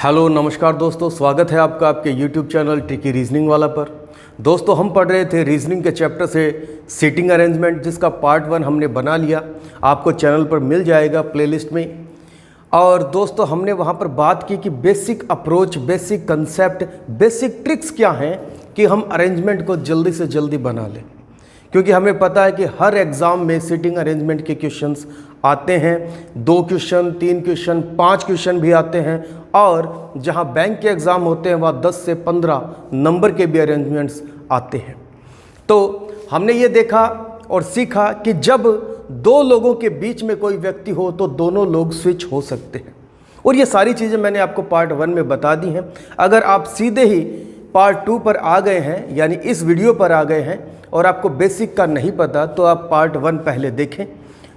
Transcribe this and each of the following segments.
Hello नमस्कार दोस्तों, स्वागत है आपका आपके YouTube चैनल ट्रिकी रीजनिंग वाला पर। दोस्तों हम पढ़ रहे थे रीजनिंग के चैप्टर से सीटिंग अरेंजमेंट, जिसका पार्ट 1 हमने बना लिया, आपको चैनल पर मिल जाएगा प्लेलिस्ट में। और दोस्तों हमने वहाँ पर बात की कि basic approach, basic concept, basic tricks क्या हैं कि हम अरेंजमेंट को जल्दी से जल्दी बना लें, क्योंकि हमें पता है कि हर एग्ज़ाम में सीटिंग अरेंजमेंट के क्वेश्चंस आते हैं। 2 क्वेश्चन, 3 क्वेश्चन, 5 क्वेश्चन भी आते हैं, और जहां बैंक के एग्ज़ाम होते हैं वहाँ 10 से 15 नंबर के भी अरेंजमेंट्स आते हैं। तो हमने ये देखा और सीखा कि जब 2 लोगों के बीच में कोई व्यक्ति हो तो दोनों लोग स्विच हो सकते हैं, और ये सारी चीज़ें मैंने आपको पार्ट 1 में बता दी हैं। अगर आप सीधे ही पार्ट 2 पर आ गए हैं, यानी इस वीडियो पर आ गए हैं, और आपको बेसिक का नहीं पता, तो आप पार्ट 1 पहले देखें,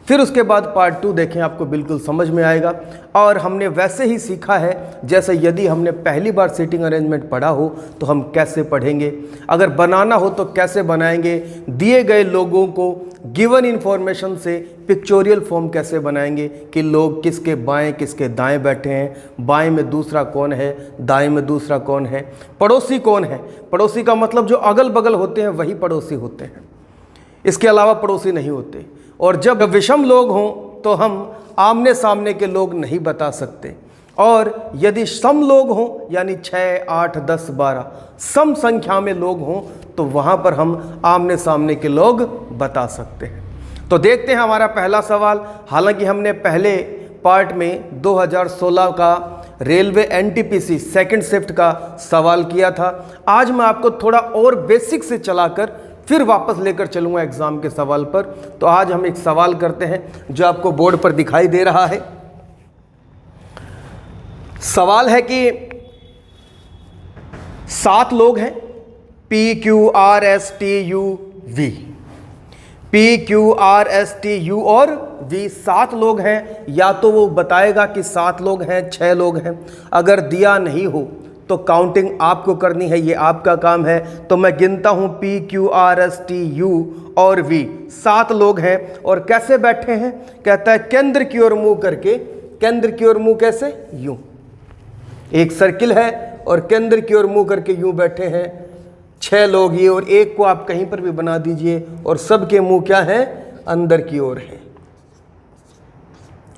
फिर उसके बाद पार्ट 2 देखें, आपको बिल्कुल समझ में आएगा। और हमने वैसे ही सीखा है जैसे यदि हमने पहली बार सीटिंग अरेंजमेंट पढ़ा हो तो हम कैसे पढ़ेंगे, अगर बनाना हो तो कैसे बनाएंगे, दिए गए लोगों को गिवन इन्फॉर्मेशन से पिक्चोरियल फॉर्म कैसे बनाएंगे कि लोग किसके बाएं किसके दाएं बैठे हैं, बाएं में दूसरा कौन है, दाएं में दूसरा कौन है, पड़ोसी कौन है। पड़ोसी का मतलब जो अगल बगल होते हैं वही पड़ोसी होते हैं, इसके अलावा पड़ोसी नहीं होते। और जब विषम लोग हों तो हम आमने सामने के लोग नहीं बता सकते, और यदि सम लोग हों यानी 6, 8, 10, 12 सम संख्या में लोग हों तो वहाँ पर हम आमने सामने के लोग बता सकते हैं। तो देखते हैं हमारा पहला सवाल। हालांकि हमने पहले पार्ट में 2016 का रेलवे एनटीपीसी सेकंड शिफ्ट का सवाल किया था। आज मैं आपको थोड़ा और बेसिक से चलाकर फिर वापस लेकर चलूँगा एग्ज़ाम के सवाल पर। तो आज हम एक सवाल करते हैं जो आपको बोर्ड पर दिखाई दे रहा है। सवाल है कि 7 लोग हैं, PQRSTUV, PQRSTU और V, 7 लोग हैं। या तो वो बताएगा कि 7 लोग हैं, 6 लोग हैं। अगर दिया नहीं हो तो काउंटिंग आपको करनी है, ये आपका काम है। तो मैं गिनता हूं PQRSTU और V, 7 लोग हैं। और कैसे बैठे हैं, कहता है केंद्र की ओर मुंह करके। केंद्र की ओर मुंह कैसे, यूं, एक सर्किल है और केंद्र की ओर मुंह करके यूं बैठे हैं 6 लोग ये, और एक को आप कहीं पर भी बना दीजिए, और सबके मुंह क्या है, अंदर की ओर है।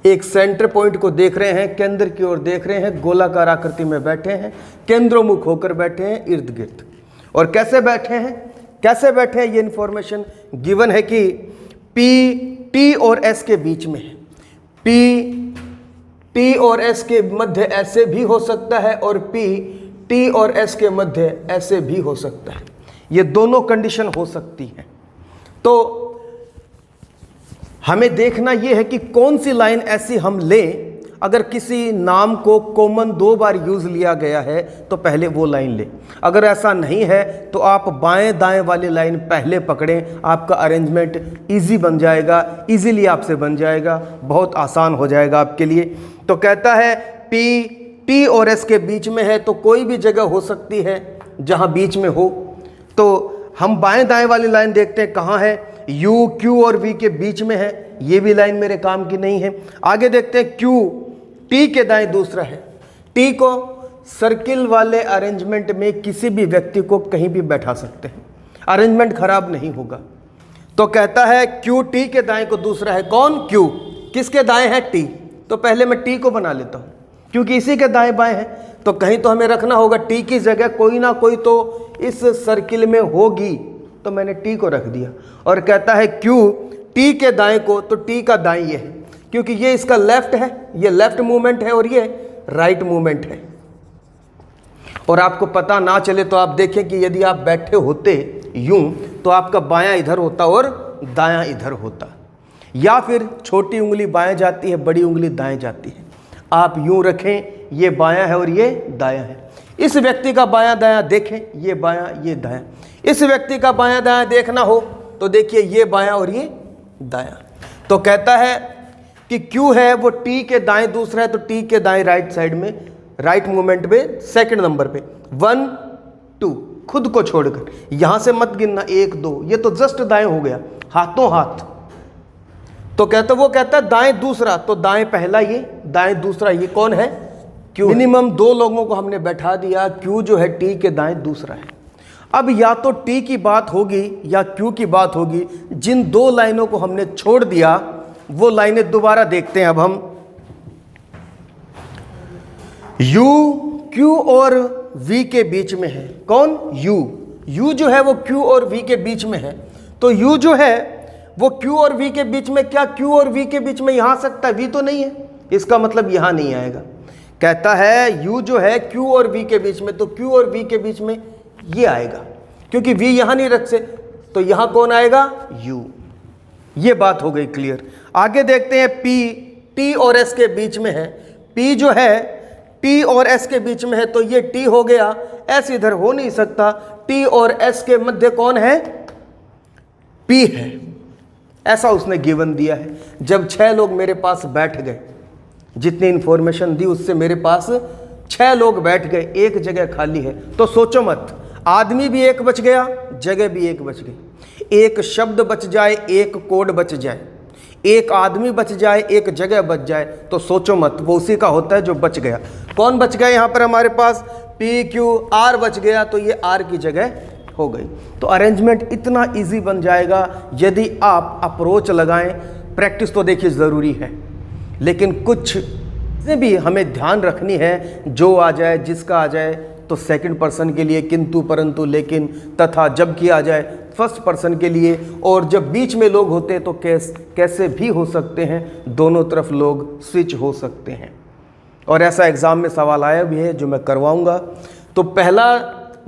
एक सेंटर पॉइंट को देख रहे हैं, केंद्र की ओर देख रहे हैं, गोलाकार आकृति में बैठे हैं, केंद्रोमुख होकर बैठे हैं इर्द गिर्द। और कैसे बैठे हैं, कैसे बैठे हैं, ये इंफॉर्मेशन गिवन है कि P T और S के बीच में है। P T और S के मध्य ऐसे भी हो सकता है, और P T और S के मध्य ऐसे भी हो सकता है। ये दोनों कंडीशन हो सकती हैं। तो हमें देखना यह है कि कौन सी लाइन ऐसी हम लें। अगर किसी नाम को कॉमन 2 बार यूज़ लिया गया है तो पहले वो लाइन लें। अगर ऐसा नहीं है तो आप बाएं दाएं वाली लाइन पहले पकड़ें, आपका अरेंजमेंट इजी बन जाएगा, इजीली आपसे बन जाएगा, बहुत आसान हो जाएगा आपके लिए। तो कहता है P T और S के बीच में है, तो कोई भी जगह हो सकती है जहां बीच में हो। तो हम बाएं दाएं वाली लाइन देखते हैं कहाँ है, U Q और V के बीच में है, ये भी लाइन मेरे काम की नहीं है। आगे देखते हैं Q T के दाएं दूसरा है। T को सर्किल वाले अरेंजमेंट में किसी भी व्यक्ति को कहीं भी बैठा सकते हैं, अरेंजमेंट खराब नहीं होगा। तो कहता है Q T के दाएं को दूसरा है, कौन, Q, किसके दाएं है, T। तो पहले मैं T को बना लेता हूं क्योंकि इसी के दाएं बाएं है, तो कहीं तो हमें रखना होगा T की जगह कोई ना कोई तो इस सर्किल में होगी, तो मैंने T को रख दिया। और कहता है Q T के दाएं को, तो T का दाएं ये है, क्योंकि ये इसका लेफ्ट है, ये लेफ्ट मूवमेंट है और ये राइट मूवमेंट है। और आपको पता ना चले तो आप देखें कि यदि आप बैठे होते यूं तो आपका बायां इधर होता और दायां इधर होता, या फिर छोटी उंगली बाएं जाती है, बड़ी उंगली दाएं जाती है। आप यूं रखें, ये बायां है और ये दायां है। इस व्यक्ति का बायां दायां देखें, ये बायां ये दायां। इस व्यक्ति का बायां दायां देखना हो तो देखिए ये बायां और ये दायां। तो कहता है कि Q है वो T के दाएं दूसरा है, तो T के दाएं राइट साइड में, राइट मूवमेंट में सेकंड नंबर पे 1 2, खुद को छोड़कर, यहां से मत गिनना 1 2, ये तो जस्ट दाएं हो गया, हाथों हाथ। तो कहता, वो कहता है दाएं दूसरा, तो दाएं पहला ये, दाएं दूसरा ये, कौन है, मिनिमम 2 लोगों को हमने बैठा दिया। Q जो है T के दाएं दूसरा है। अब या तो T की बात होगी या Q की बात होगी। जिन 2 लाइनों को हमने छोड़ दिया वो लाइनें दोबारा देखते हैं। अब हम U Q और V के बीच में है। कौन? U जो है वो Q और V के बीच में है। तो U जो है वो Q और V के बीच में, क्या Q और V के बीच में यहां आ सकता है? V तो नहीं है, इसका मतलब यहां नहीं आएगा। कहता है U जो है Q और V के बीच में, तो Q और V के बीच में ये आएगा, क्योंकि V यहां नहीं रख से, तो यहां कौन आएगा? U। ये बात हो गई क्लियर। आगे देखते हैं P T और S के बीच में है। P जो है T और S के बीच में है, तो ये T हो गया, S इधर हो नहीं सकता। T और S के मध्य कौन है? P है। ऐसा उसने गिवन दिया है। जब 6 लोग मेरे पास बैठ गए, जितनी इंफॉर्मेशन दी उससे मेरे पास 6 लोग बैठ गए, एक जगह खाली है, तो सोचो मत, आदमी भी एक बच गया, जगह भी एक बच गई। एक शब्द बच जाए, एक कोड बच जाए, एक आदमी बच जाए, एक जगह बच जाए, तो सोचो मत, वो उसी का होता है जो बच गया। कौन बच गया? यहाँ पर हमारे पास P Q R बच गया, तो ये R की जगह हो गई। तो अरेंजमेंट इतना इजी बन जाएगा यदि आप अप्रोच लगाएं। प्रैक्टिस तो देखिए ज़रूरी है, लेकिन कुछ चीज़ें भी हमें ध्यान रखनी है। जो आ जाए, जिसका आ जाए, तो सेकंड पर्सन के लिए किंतु, परंतु, लेकिन, तथा, जबकि आ जाए फर्स्ट पर्सन के लिए। और जब बीच में लोग होते हैं तो कैसे भी हो सकते हैं, दोनों तरफ लोग स्विच हो सकते हैं। और ऐसा एग्ज़ाम में सवाल आया भी है जो मैं करवाऊंगा। तो पहला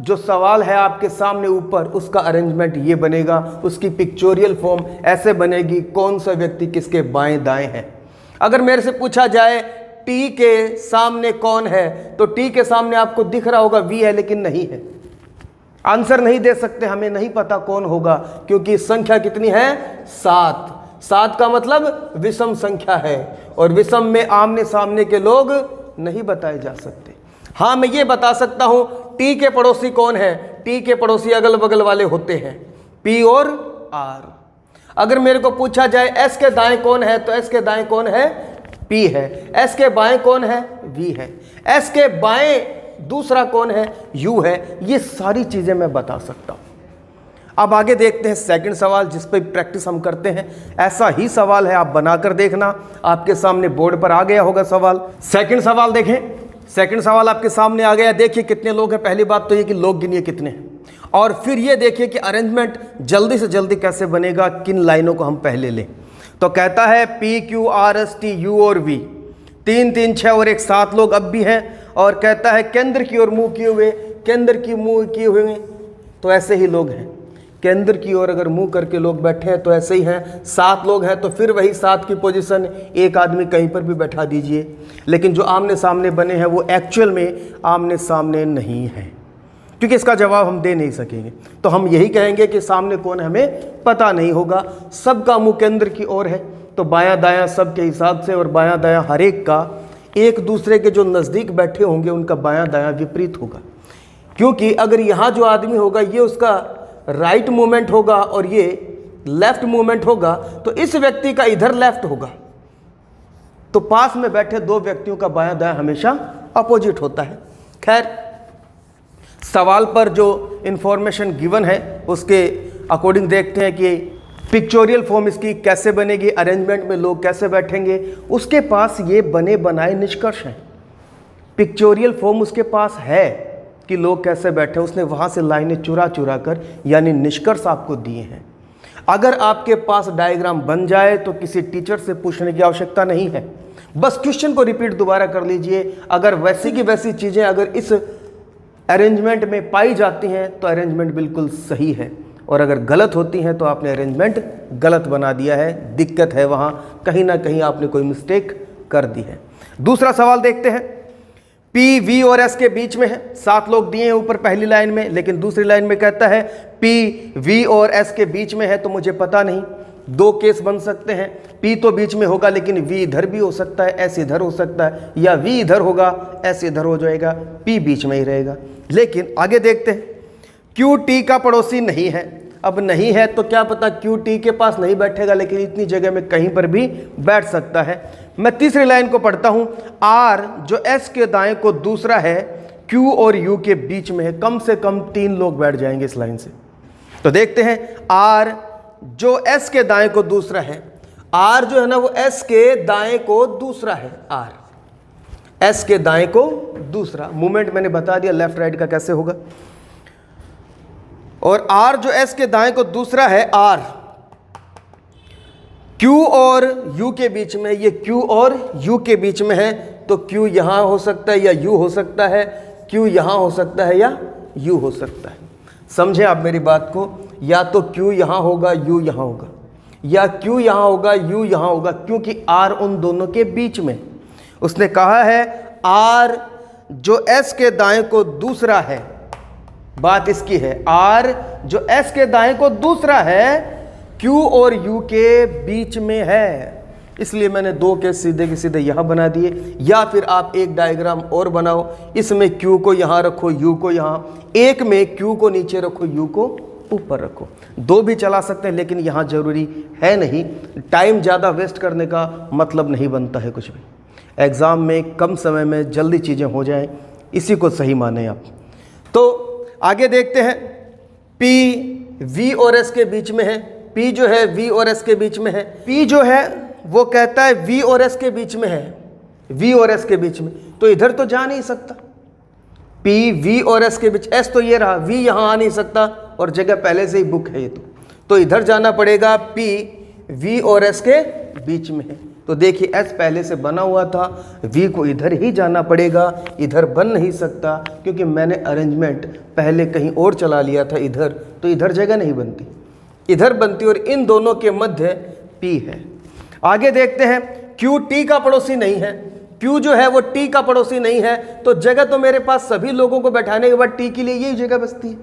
जो सवाल है आपके सामने ऊपर, उसका अरेंजमेंट ये बनेगा, उसकी पिक्चोरियल फॉर्म ऐसे बनेगी, कौन सा व्यक्ति किसके बाएं दाएं है। अगर मेरे से पूछा जाए T के सामने कौन है, तो T के सामने आपको दिख रहा होगा V है, लेकिन नहीं है। आंसर नहीं दे सकते, हमें नहीं पता कौन होगा, क्योंकि संख्या कितनी है? 7। 7 का मतलब विषम संख्या है, और विषम में आमने सामने के लोग नहीं बताए जा सकते। हाँ, मैं ये बता सकता हूं T के पड़ोसी कौन है। T के पड़ोसी अगल बगल वाले होते हैं, P और R। अगर मेरे को पूछा जाए S के दाएं कौन है, तो S के दाएं कौन है? P है। S के बाएं कौन है? V है। S के बाएं दूसरा कौन है? U है। ये सारी चीजें मैं बता सकता हूं। अब आगे देखते हैं सेकंड सवाल, जिस पर प्रैक्टिस हम करते हैं। ऐसा ही सवाल है, आप बनाकर देखना, आपके सामने बोर्ड पर आ गया होगा सवाल। सेकंड सवाल देखें। सेकंड सवाल आपके सामने आ गया। देखिए कितने लोग हैं। पहली बात तो ये कि लोग गिनिए कितने हैं, और फिर ये देखिए कि अरेंजमेंट जल्दी से जल्दी कैसे बनेगा, किन लाइनों को हम पहले लें। तो कहता है P Q R S T U और V, 3 3 6 और 1 7 लोग अब भी हैं। और कहता है केंद्र की ओर मुंह किए हुए, केंद्र की मुंह किए हुए, तो ऐसे ही लोग हैं। केंद्र की ओर अगर मुंह करके लोग बैठे हैं तो ऐसे ही हैं। 7 लोग हैं, तो फिर वही 7 की पोजीशन, एक आदमी कहीं पर भी बैठा दीजिए। लेकिन जो आमने सामने बने हैं वो एक्चुअल में आमने सामने नहीं है, क्योंकि इसका जवाब हम दे नहीं सकेंगे। तो हम यही कहेंगे कि सामने कौन हमें पता नहीं होगा। सबका मुंह केंद्र की ओर है, तो बायां दायां सब के हिसाब से, और बायां दायां हर एक का एक दूसरे के जो नज़दीक बैठे होंगे उनका बायां दायां विपरीत होगा। क्योंकि अगर यहाँ जो आदमी होगा ये उसका राइट मूवमेंट होगा और ये लेफ्ट मूवमेंट होगा, तो इस व्यक्ति का इधर लेफ्ट होगा। तो पास में बैठे 2 व्यक्तियों का बायां दायां हमेशा अपोजिट होता है। खैर, सवाल पर जो इंफॉर्मेशन गिवन है उसके अकॉर्डिंग देखते हैं कि पिक्चोरियल फॉर्म इसकी कैसे बनेगी, अरेंजमेंट में लोग कैसे बैठेंगे। उसके पास ये बने बनाए निष्कर्ष हैं। पिक्चोरियल फॉर्म उसके पास है कि लोग कैसे बैठे, उसने वहाँ से लाइनें चुरा चुरा कर यानी निष्कर्ष आपको दिए हैं। अगर आपके पास डायग्राम बन जाए तो किसी टीचर से पूछने की आवश्यकता नहीं है, बस क्वेश्चन को रिपीट दोबारा कर लीजिए। अगर वैसी की वैसी चीज़ें अगर इस अरेंजमेंट में पाई जाती हैं तो अरेंजमेंट बिल्कुल सही है, और अगर गलत होती हैं तो आपने अरेंजमेंट गलत बना दिया है, दिक्कत है वहाँ, कहीं ना कहीं आपने कोई मिस्टेक कर दी है। दूसरा सवाल देखते हैं। P V और S के बीच में है, 7 लोग दिए हैं ऊपर पहली लाइन में, लेकिन दूसरी लाइन में कहता है P V और S के बीच में है, तो मुझे पता नहीं। 2 केस बन सकते हैं, P तो बीच में होगा लेकिन V इधर भी हो सकता है, S इधर हो सकता है, या V इधर होगा S इधर हो जाएगा, P बीच में ही रहेगा। लेकिन आगे देखते हैं, Q T का पड़ोसी नहीं है। अब नहीं है तो क्या पता Q T के पास नहीं बैठेगा, लेकिन इतनी जगह में कहीं पर भी बैठ सकता है। मैं तीसरी लाइन को पढ़ता हूं, आर जो एस के दाएं को दूसरा है क्यू और यू के बीच में है। कम से कम 3 लोग बैठ जाएंगे इस लाइन से। तो देखते हैं, आर जो एस के दाएं को दूसरा है, आर जो है ना वो एस के दाएं को दूसरा है, आर एस के दाएं को दूसरा। मूवमेंट मैंने बता दिया लेफ्ट राइट का कैसे होगा। और आर जो एस के दाएं को दूसरा है, आर क्यू और यू के बीच में, ये क्यू और यू के बीच में है, तो क्यू यहां हो सकता है या यू हो सकता है, क्यू यहां हो सकता है या यू हो सकता है। समझे आप मेरी बात को? या तो क्यू यहां होगा, यू यहां होगा, या क्यू यहां होगा, यू यहां होगा, क्योंकि आर उन दोनों के बीच में। उसने कहा है आर जो एस के दाएं को दूसरा है, बात इसकी है, आर जो एस के दाएं को दूसरा है क्यू और यू के बीच में है। इसलिए मैंने 2 के सीधे के सीधे यहां बना दिए। या फिर आप एक डायग्राम और बनाओ, इसमें क्यू को यहां रखो, यू को यहां, एक में क्यू को नीचे रखो, यू को ऊपर रखो। 2 भी चला सकते हैं, लेकिन यहां जरूरी है नहीं। टाइम ज़्यादा वेस्ट करने का मतलब नहीं बनता है कुछ भी। एग्ज़ाम में कम समय में जल्दी चीज़ें हो जाएं, इसी को सही माने आप। तो आगे देखते हैं, पी वी और एस के बीच में है। पी जो है वी और एस के बीच में है। पी जो है वो कहता है वी और एस के बीच में है, वी और एस के बीच में, तो इधर तो जा नहीं सकता। पी वी और एस के बीच, एस तो ये रहा, वी यहां आ नहीं सकता और जगह पहले से ही बुक है ये तो इधर जाना पड़ेगा। पी वी और एस के बीच में है, तो देखिए एस पहले से बना हुआ था, वी को इधर ही जाना पड़ेगा, इधर बन नहीं सकता क्योंकि मैंने अरेंजमेंट पहले कहीं और चला लिया था इधर, तो इधर जगह नहीं बनती, इधर बनती, और इन दोनों के मध्य पी है। आगे देखते हैं, क्यू टी का पड़ोसी नहीं है। क्यू जो है वो टी का पड़ोसी नहीं है, तो जगह तो मेरे पास सभी लोगों को बैठाने के बाद टी के लिए यही जगह बचती है।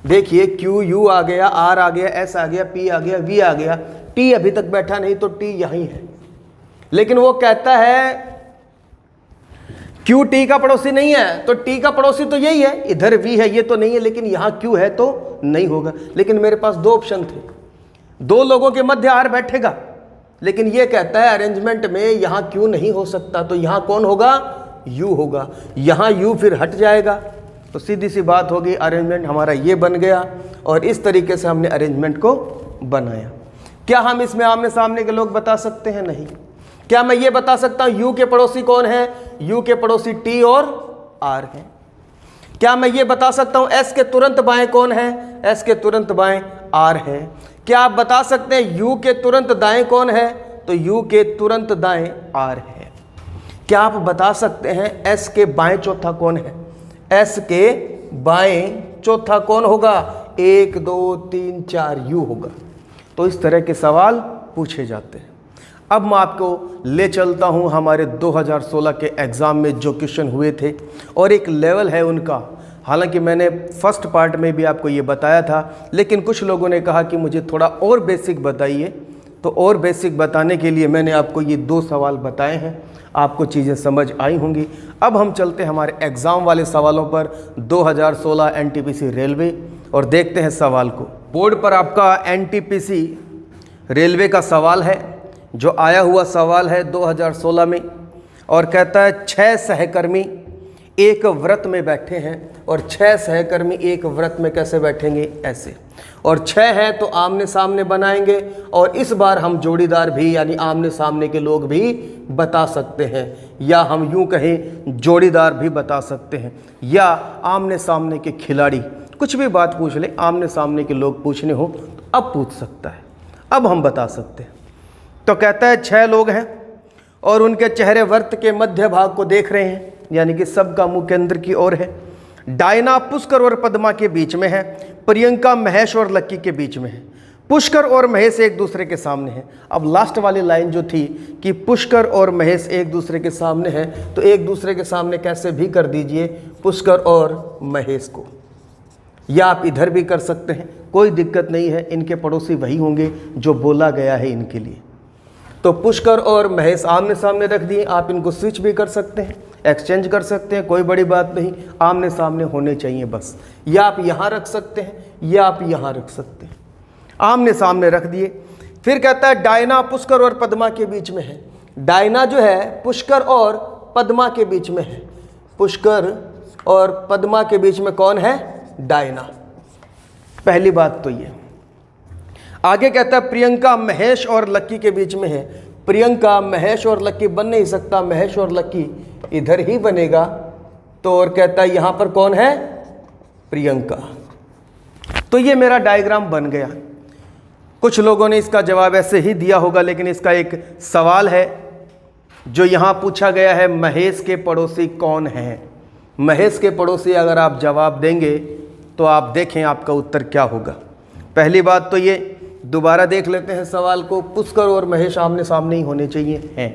देखिए क्यू यू आ गया, आर आ गया, एस आ गया, पी आ गया, वी आ गया, टी अभी तक बैठा नहीं, तो टी यहीं है। लेकिन वो कहता है क्यू टी का पड़ोसी नहीं है, तो टी का पड़ोसी तो यही है, इधर वी है, ये तो नहीं है, लेकिन यहां क्यू है तो नहीं होगा। लेकिन मेरे पास 2 ऑप्शन थे, 2 लोगों के मध्य आर बैठेगा, लेकिन ये कहता है अरेंजमेंट में यहां क्यू नहीं हो सकता, तो यहां कौन होगा? यू होगा। यहां यू फिर हट जाएगा, तो सीधी सी बात होगी, अरेंजमेंट हमारा ये बन गया। और इस तरीके से हमने अरेंजमेंट को बनाया। क्या हम इसमें आमने सामने के लोग बता सकते हैं? नहीं। क्या मैं ये बता सकता हूं यू के पड़ोसी कौन है? यू के पड़ोसी टी और आर हैं। क्या मैं ये बता सकता हूं एस के तुरंत बाएं कौन है? एस के तुरंत बाएं आर है। क्या आप बता सकते हैं यू के तुरंत दाएं कौन है? तो यू के तुरंत दाएं आर है। क्या आप बता सकते हैं एस के बाएं चौथा कौन है? एस के बाएं चौथा कौन होगा? 1 2 3 4 यू होगा। तो इस तरह के सवाल पूछे जाते हैं। अब मैं आपको ले चलता हूं हमारे 2016 के एग्ज़ाम में जो क्वेश्चन हुए थे, और एक लेवल है उनका। हालांकि मैंने फर्स्ट पार्ट में भी आपको ये बताया था, लेकिन कुछ लोगों ने कहा कि मुझे थोड़ा और बेसिक बताइए, तो और बेसिक बताने के लिए मैंने आपको ये 2 सवाल बताए हैं। आपको चीज़ें समझ आई होंगी। अब हम चलते हैं हमारे एग्ज़ाम वाले सवालों पर, 2016 एनटीपीसी रेलवे, और देखते हैं सवाल को। बोर्ड पर आपका एनटीपीसी रेलवे का सवाल है, जो आया हुआ सवाल है 2016 में, और कहता है 6 सहकर्मी एक व्रत में बैठे हैं, और 6 सहकर्मी एक व्रत में कैसे बैठेंगे? ऐसे। और 6 हैं तो आमने सामने बनाएंगे, और इस बार हम जोड़ीदार भी यानी आमने सामने के लोग भी बता सकते हैं, या हम यूं कहें जोड़ीदार भी बता सकते हैं, या आमने सामने के खिलाड़ी। कुछ भी बात पूछ ले, आमने सामने के लोग पूछने हो तो अब पूछ सकता है, अब हम बता सकते हैं। तो कहता है 6 लोग हैं और उनके चेहरे वर्त के मध्य भाग को देख रहे हैं, यानी कि सबका मुंह केंद्र की ओर है। डायना पुष्कर और पद्मा के बीच में है, प्रियंका महेश और लक्की के बीच में है, पुष्कर और महेश एक दूसरे के सामने हैं। अब लास्ट वाली लाइन जो थी कि पुष्कर और महेश एक दूसरे के सामने हैं, तो एक दूसरे के सामने कैसे भी कर दीजिए पुष्कर और महेश को, या आप इधर भी कर सकते हैं, कोई दिक्कत नहीं है। इनके पड़ोसी वही होंगे जो बोला गया है इनके लिए। तो पुष्कर और महेश आमने सामने रख दिए, आप इनको स्विच भी कर सकते हैं, एक्सचेंज कर सकते हैं, कोई बड़ी बात नहीं, आमने सामने होने चाहिए बस। या आप यहाँ रख सकते हैं या आप यहाँ रख सकते हैं, आमने सामने रख दिए। फिर कहता है डायना पुष्कर और पद्मा के बीच में है। डायना जो है पुष्कर और पद्मा के बीच में है। पुष्कर और पद्मा के बीच में कौन है? डायना। पहली बात तो ये। आगे कहता है प्रियंका महेश और लक्की के बीच में है। प्रियंका महेश और लक्की बन नहीं सकता, महेश और लक्की इधर ही बनेगा। तो और कहता है यहां पर कौन है? प्रियंका। तो ये मेरा डायग्राम बन गया। कुछ लोगों ने इसका जवाब ऐसे ही दिया होगा, लेकिन इसका एक सवाल है जो यहां पूछा गया है, महेश के पड़ोसी कौन हैं? महेश के पड़ोसी अगर आप जवाब देंगे तो आप देखें आपका उत्तर क्या होगा। पहली बात तो ये, दोबारा देख लेते हैं सवाल को। पुष्कर और महेश आमने सामने ही होने चाहिए हैं।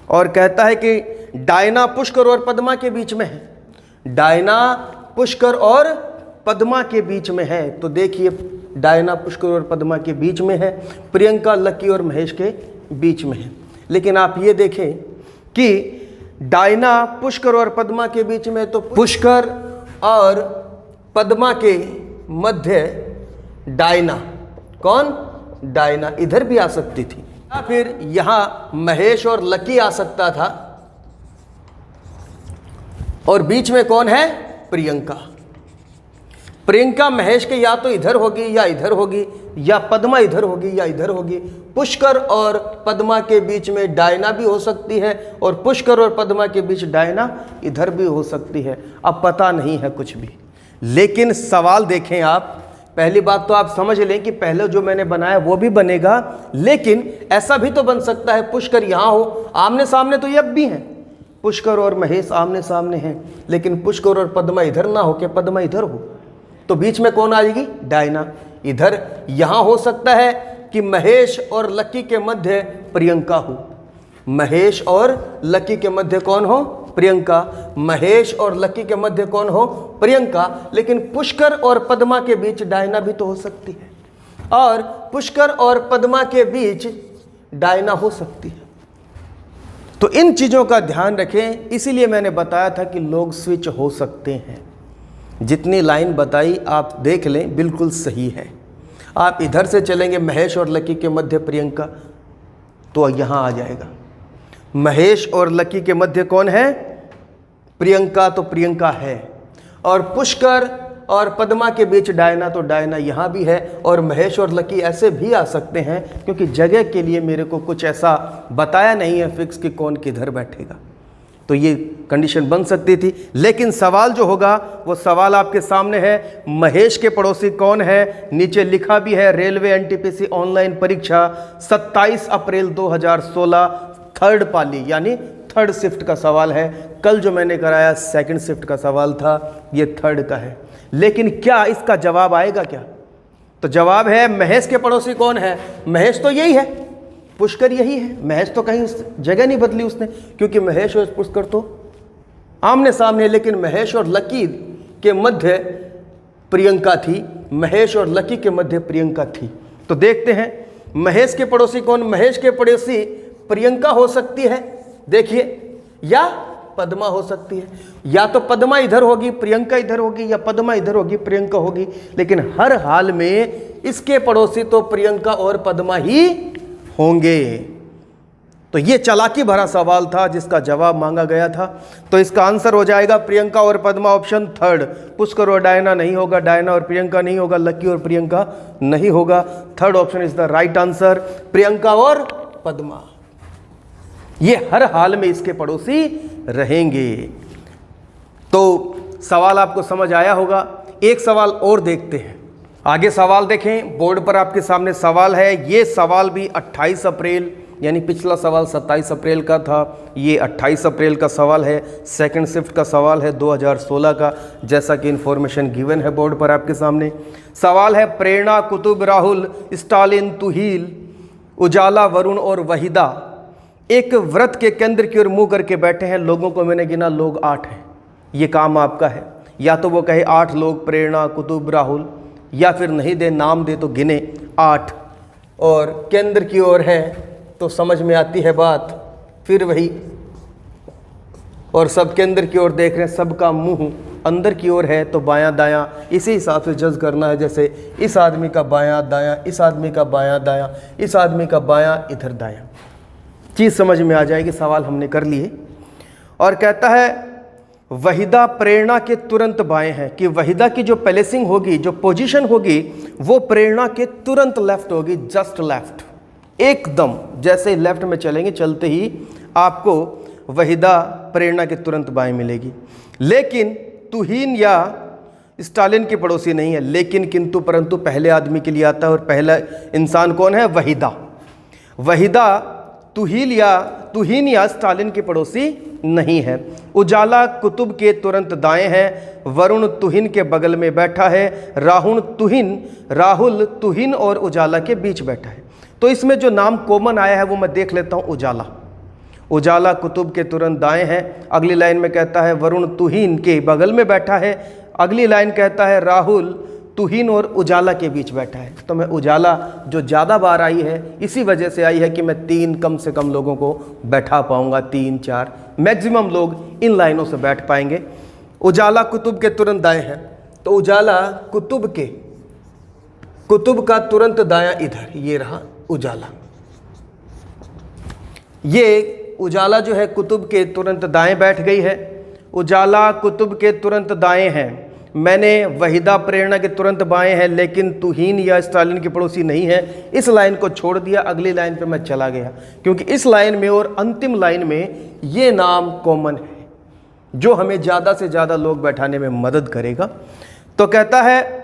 और कहता है कि डायना पुष्कर और पद्मा के बीच में है। डायना पुष्कर और पद्मा के बीच में है। तो देखिए डायना पुष्कर और पद्मा के बीच में है, प्रियंका लक्की और महेश के बीच में है। लेकिन आप ये देखें कि डायना पुष्कर और पद्मा के बीच में, तो पुष्कर और पद्मा के मध्य डायना, कौन? डायना इधर भी आ सकती थी, या फिर यहां महेश और लक्की आ सकता था, और बीच में कौन है? प्रियंका। प्रियंका महेश के या तो इधर होगी या इधर होगी, या पद्मा इधर होगी या इधर होगी। पुष्कर और पद्मा के बीच में डायना भी हो सकती है, और पुष्कर और पद्मा के बीच डायना इधर भी हो सकती है। अब पता नहीं है कुछ भी, लेकिन सवाल देखें आप। पहली बात तो आप समझ लें कि पहले जो मैंने बनाया वो भी बनेगा, लेकिन ऐसा भी तो बन सकता है पुष्कर यहाँ हो, आमने सामने तो ये अब भी हैं, पुष्कर और महेश आमने सामने हैं, लेकिन पुष्कर और पद्मा इधर ना हो के पद्मा इधर हो, तो बीच में कौन आएगी? डायना। इधर यहां हो सकता है कि महेश और लक्की के मध्य प्रियंका हो। महेश और लक्की के मध्य कौन हो? प्रियंका। महेश और लक्की के मध्य कौन हो? प्रियंका। लेकिन पुष्कर और पद्मा के बीच डायना भी तो हो सकती है, और पुष्कर और पद्मा के बीच डायना हो सकती है। तो इन चीज़ों का ध्यान रखें। इसीलिए मैंने बताया था कि लोग स्विच हो सकते हैं। जितनी लाइन बताई आप देख लें, बिल्कुल सही है। आप इधर से चलेंगे महेश और लक्की के मध्य प्रियंका, तो यहाँ आ जाएगा। महेश और लक्की के मध्य कौन है? प्रियंका, तो प्रियंका है। और पुष्कर और पद्मा के बीच डायना, तो डायना यहाँ भी है। और महेश और लक्की ऐसे भी आ सकते हैं, क्योंकि जगह के लिए मेरे को कुछ ऐसा बताया नहीं है फिक्स कि कौन किधर बैठेगा। तो ये कंडीशन बन सकती थी। लेकिन सवाल जो होगा वो सवाल आपके सामने है, महेश के पड़ोसी कौन है? नीचे लिखा भी है, रेलवे एनटीपीसी ऑनलाइन परीक्षा 27 अप्रैल 2016 थर्ड पाली यानी थर्ड शिफ्ट का सवाल है। कल जो मैंने कराया सेकंड शिफ्ट का सवाल था, ये थर्ड का है। लेकिन क्या इसका जवाब आएगा क्या? तो जवाब है महेश के पड़ोसी कौन है? महेश तो यही है, पुष्कर यही है। महेश तो कहीं जगह नहीं बदली उसने, क्योंकि महेश और पुष्कर तो आमने सामने। लेकिन महेश और लक्की के मध्य प्रियंका थी, महेश और लक्की के मध्य प्रियंका थी। तो देखते हैं महेश के पड़ोसी कौन? महेश के पड़ोसी प्रियंका हो सकती है, देखिए, या पद्मा हो सकती है। या तो पद्मा इधर होगी, प्रियंका इधर होगी, या पद्मा इधर होगी, प्रियंका होगी। लेकिन हर हाल में इसके पड़ोसी तो प्रियंका और पद्मा ही होंगे। तो ये चालाकी भरा सवाल था जिसका जवाब मांगा गया था। तो इसका आंसर हो जाएगा प्रियंका और पद्मा, ऑप्शन थर्ड। पुष्कर और डायना नहीं होगा, डायना और प्रियंका नहीं होगा, लक्की और प्रियंका नहीं होगा। Third option is the right answer, Priyanka और पद्मा। ये हर हाल में इसके पड़ोसी रहेंगे। तो सवाल आपको समझ आया होगा। एक सवाल और देखते हैं। आगे सवाल देखें, बोर्ड पर आपके सामने सवाल है। ये सवाल भी 28 अप्रैल यानी पिछला सवाल 27 अप्रैल का था, ये 28 अप्रैल का सवाल है। सेकंड शिफ्ट का सवाल है 2016 का, जैसा कि इन्फॉर्मेशन गिवन है बोर्ड पर आपके सामने। सवाल है प्रेरणा, कुतुब, राहुल, स्टालिन, तुहील, उजाला, वरुण और वहीदा एक व्रत के केंद्र की ओर मुंह करके बैठे हैं। लोगों को मैंने गिना, लोग 8 हैं। ये काम आपका है। या तो वो कहे 8 लोग, प्रेरणा, कुतुब, राहुल, या फिर नहीं दे, नाम दे तो गिने 8, और केंद्र की ओर है तो समझ में आती है बात, फिर वही, और सब केंद्र की ओर देख रहे हैं, सबका मुंह अंदर की ओर है तो बायां दायां इसी हिसाब से जज करना है। जैसे इस आदमी का बायां दायां, इस आदमी का बायां दायां, इस आदमी का बायां इधर दायां। चीज़ समझ में आ जाएगी, सवाल हमने कर लिए। और कहता है वहीदा प्रेरणा के तुरंत बाएं है, कि वहीदा की जो प्लेसिंग होगी, जो पोजीशन होगी, वो प्रेरणा के तुरंत लेफ्ट होगी, जस्ट लेफ्ट, एकदम जैसे लेफ्ट में चलेंगे, चलते ही आपको वहीदा प्रेरणा के तुरंत बाएं मिलेगी। लेकिन तुहीन या स्टालिन की पड़ोसी नहीं है। लेकिन, किंतु, परंतु पहले आदमी के लिए आता है, और पहला इंसान कौन है? वहीदा। वहीदा तुहीन या स्टालिन की पड़ोसी नहीं है। उजाला कुतुब के तुरंत दाएं है, वरुण तुहिन के बगल में बैठा है, राहुल तुहिन और उजाला के बीच बैठा है। तो इसमें जो नाम कॉमन आया है वो मैं देख लेता हूँ, उजाला। उजाला कुतुब के तुरंत दाएं है। अगली लाइन में कहता है वरुण तुहिन के बगल में बैठा है। अगली लाइन कहता है राहुल तुहिन और उजाला के बीच बैठा है। तो मैं उजाला जो ज़्यादा बार आई है, इसी वजह से आई है कि मैं 3 कम से कम लोगों को बैठा पाऊंगा, 3-4 मैक्सिमम लोग इन लाइनों से बैठ पाएंगे। उजाला कुतुब के तुरंत दाएं है, तो उजाला कुतुब का तुरंत दायां इधर, ये रहा उजाला। ये उजाला जो है कुतुब के तुरंत दाएं बैठ गई है। उजाला कुतुब के तुरंत दाएं है। मैंने वहीदा प्रेरणा के तुरंत बाएं है, लेकिन तुहीन या स्टालिन की पड़ोसी नहीं है। इस लाइन को छोड़ दिया, अगली लाइन पे मैं चला गया, क्योंकि इस लाइन में और अंतिम लाइन में ये नाम कॉमन है, जो हमें ज़्यादा से ज़्यादा लोग बैठाने में मदद करेगा। तो कहता है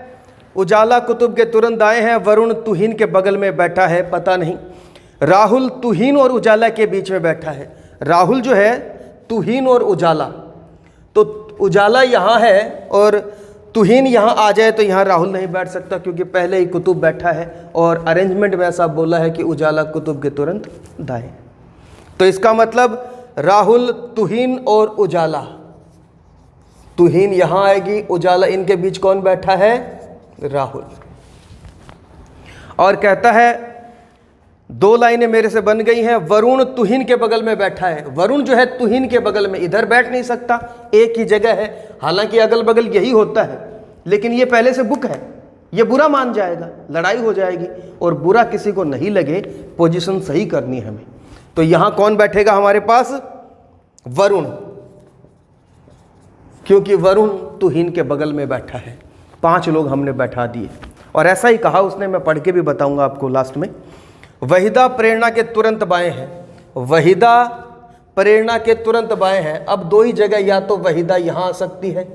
उजाला कुतुब के तुरंत दाएं है, वरुण तुहीन के बगल में बैठा है, पता नहीं। राहुल तुहीन और उजाला के बीच में बैठा है। राहुल जो है तुहीन और उजाला, तो उजाला यहाँ है और तुहीन यहाँ आ जाए तो यहाँ राहुल नहीं बैठ सकता, क्योंकि पहले ही कुतुब बैठा है और अरेंजमेंट में ऐसा बोला है कि उजाला कुतुब के तुरंत दाएं। तो इसका मतलब राहुल तुहीन और उजाला, तुहीन यहाँ आएगी, उजाला, इनके बीच कौन बैठा है? राहुल। और कहता है 2 लाइनें मेरे से बन गई हैं। वरुण तुहिन के बगल में बैठा है। वरुण जो है तुहिन के बगल में, इधर बैठ नहीं सकता, एक ही जगह है। हालांकि अगल बगल यही होता है, लेकिन ये पहले से बुक है, ये बुरा मान जाएगा, लड़ाई हो जाएगी, और बुरा किसी को नहीं लगे, पोजीशन सही करनी है हमें। तो यहां कौन बैठेगा हमारे पास? वरुण, क्योंकि वरुण तुहिन के बगल में बैठा है। 5 लोग हमने बैठा दिए, और ऐसा ही कहा उसने, मैं पढ़ के भी बताऊंगा आपको लास्ट में। वहीदा प्रेरणा के तुरंत बाएं है। वहीदा प्रेरणा के तुरंत बाएं है। अब 2 ही जगह, या तो वहीदा यहां आ सकती है,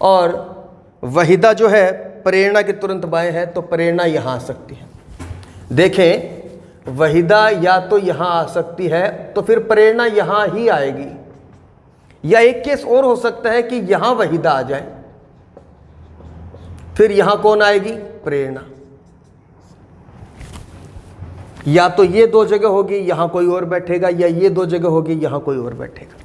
और वहीदा जो है प्रेरणा के तुरंत बाएं है, तो प्रेरणा यहां आ सकती है। देखें, वहीदा या तो यहां आ सकती है, तो फिर प्रेरणा यहां ही आएगी, या एक केस और हो सकता है कि यहां वहीदा आ जाए, फिर यहां कौन आएगी? प्रेरणा। या तो ये 2 जगह होगी, यहां कोई और बैठेगा, या ये 2 जगह होगी, यहां कोई और बैठेगा।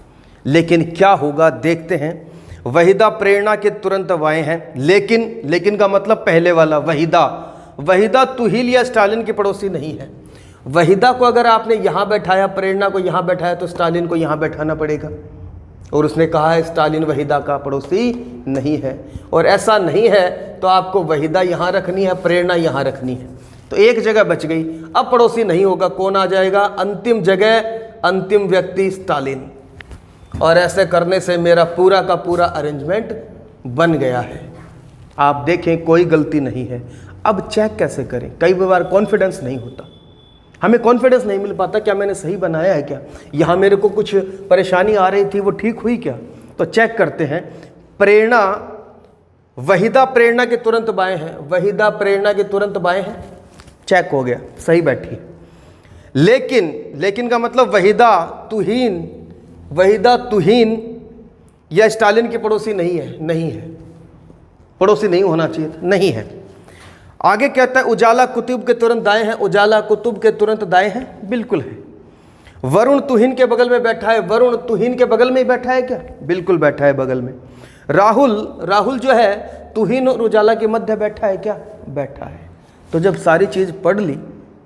लेकिन क्या होगा देखते हैं। वहीदा प्रेरणा के तुरंत बाएं हैं, लेकिन का मतलब पहले वाला वहीदा तुहिन या स्टालिन की पड़ोसी नहीं है। वहीदा को अगर आपने यहां बैठाया, प्रेरणा को यहां बैठाया, तो स्टालिन को यहां बैठाना पड़ेगा, और उसने कहा है स्टालिन वहीदा का पड़ोसी नहीं है। और ऐसा नहीं है तो आपको वहीदा यहां रखनी है, प्रेरणा यहां रखनी है, तो एक जगह बच गई। अब पड़ोसी नहीं होगा, कौन आ जाएगा? अंतिम जगह, अंतिम व्यक्ति स्टालिन। और ऐसे करने से मेरा पूरा का पूरा अरेंजमेंट बन गया है। आप देखें, कोई गलती नहीं है। अब चेक कैसे करें? कई बार कॉन्फिडेंस नहीं होता, हमें कॉन्फिडेंस नहीं मिल पाता, क्या मैंने सही बनाया है, क्या यहाँ मेरे को कुछ परेशानी आ रही थी, वो ठीक हुई क्या? तो चेक करते हैं। प्रेरणा, वहीदा प्रेरणा के तुरंत बाएं है। वहीदा प्रेरणा के तुरंत बाएं है, चेक हो गया, सही बैठी। लेकिन का मतलब वहीदा तुहीन या स्टालिन की पड़ोसी नहीं है, पड़ोसी नहीं होना चाहिए था, नहीं है। आगे कहता है उजाला कुतुब के तुरंत दाएं है। उजाला कुतुब के तुरंत दाएं है, बिल्कुल है। वरुण तुहिन के बगल में बैठा है। वरुण तुहिन के बगल में ही बैठा है क्या? बिल्कुल बैठा है बगल में। राहुल जो है तुहिन और उजाला के मध्य बैठा है क्या? बैठा है। तो जब सारी चीज़ पढ़ ली,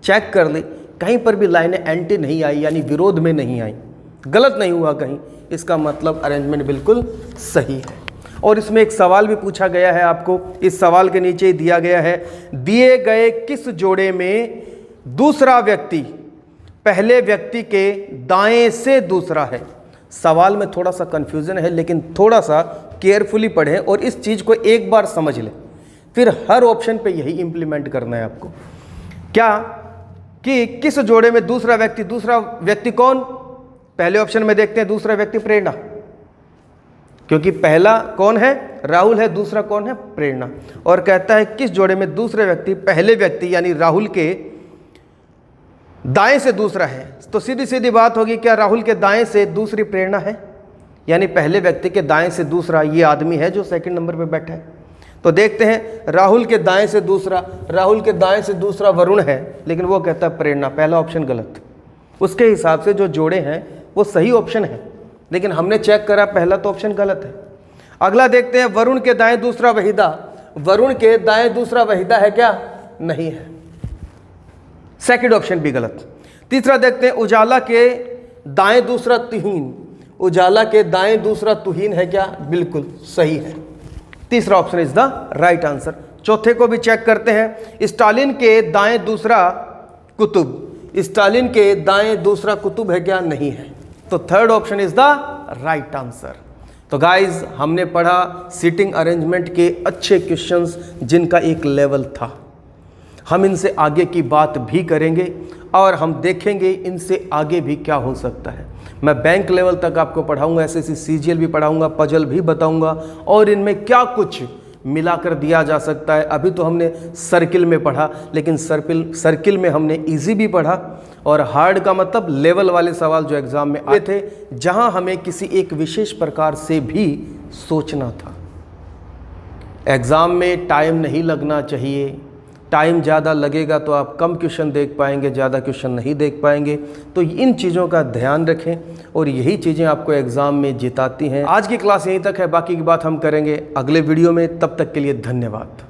चेक कर ली, कहीं पर भी लाइनें एंटी नहीं आई, यानी विरोध में नहीं आई, गलत नहीं हुआ कहीं, इसका मतलब अरेंजमेंट बिल्कुल सही है। और इसमें एक सवाल भी पूछा गया है आपको, इस सवाल के नीचे ही दिया गया है, दिए गए किस जोड़े में दूसरा व्यक्ति पहले व्यक्ति के दाएं से दूसरा है। सवाल में थोड़ा सा कंफ्यूजन है, लेकिन थोड़ा सा केयरफुली पढ़ें और इस चीज़ को एक बार समझ लें, फिर हर ऑप्शन पे यही इंप्लीमेंट करना है आपको। क्या कि किस जोड़े में दूसरा व्यक्ति कौन? पहले ऑप्शन में देखते हैं दूसरा व्यक्ति प्रेरणा, क्योंकि पहला कौन है? राहुल है, दूसरा कौन है? प्रेरणा। और कहता है किस जोड़े में दूसरे व्यक्ति पहले व्यक्ति यानी राहुल के दाएं से दूसरा है। तो सीधी सीधी बात होगी, क्या राहुल के दाएं से दूसरी प्रेरणा है? यानी पहले व्यक्ति के दाएं से दूसरा ये आदमी है जो सेकंड नंबर पे बैठा है। तो देखते हैं, राहुल के दाएं से दूसरा वरुण है, लेकिन वो कहता है प्रेरणा। पहला ऑप्शन गलत। उसके हिसाब से जो जोड़े हैं वो सही ऑप्शन है, लेकिन हमने चेक करा पहला तो ऑप्शन गलत है। अगला देखते हैं, वरुण के दाएं दूसरा वहीदा। वरुण के दाएं दूसरा वहीदा है क्या? नहीं है, सेकंड ऑप्शन भी गलत। तीसरा देखते हैं, उजाला के दाएं दूसरा तुहीन। उजाला के दाएं दूसरा तुहीन है क्या? बिल्कुल सही है। तीसरा option is the right answer. चौथे को भी चेक करते हैं, स्टालिन के दाएं दूसरा कुतुब। स्टालिन के दाएं दूसरा कुतुब है क्या? नहीं है। तो third option is the right answer. तो गाइज, हमने पढ़ा सीटिंग अरेंजमेंट के अच्छे क्वेश्चंस जिनका एक लेवल था। हम इनसे आगे की बात भी करेंगे और हम देखेंगे इनसे आगे भी क्या हो सकता है। मैं बैंक लेवल तक आपको पढ़ाऊंगा, एसएससी सीजीएल भी पढ़ाऊंगा, पजल भी बताऊंगा और इनमें क्या कुछ मिलाकर दिया जा सकता है। अभी तो हमने सर्किल में पढ़ा, लेकिन सर्किल में हमने इजी भी पढ़ा और हार्ड का मतलब लेवल वाले सवाल जो एग्जाम में आए थे, जहां हमें किसी एक विशेष प्रकार से भी सोचना था। एग्जाम में टाइम नहीं लगना चाहिए। टाइम ज़्यादा लगेगा तो आप कम क्वेश्चन देख पाएंगे, ज़्यादा क्वेश्चन नहीं देख पाएंगे। तो इन चीज़ों का ध्यान रखें और यही चीज़ें आपको एग्ज़ाम में जिताती हैं। आज की क्लास यहीं तक है, बाकी की बात हम करेंगे अगले वीडियो में। तब तक के लिए धन्यवाद।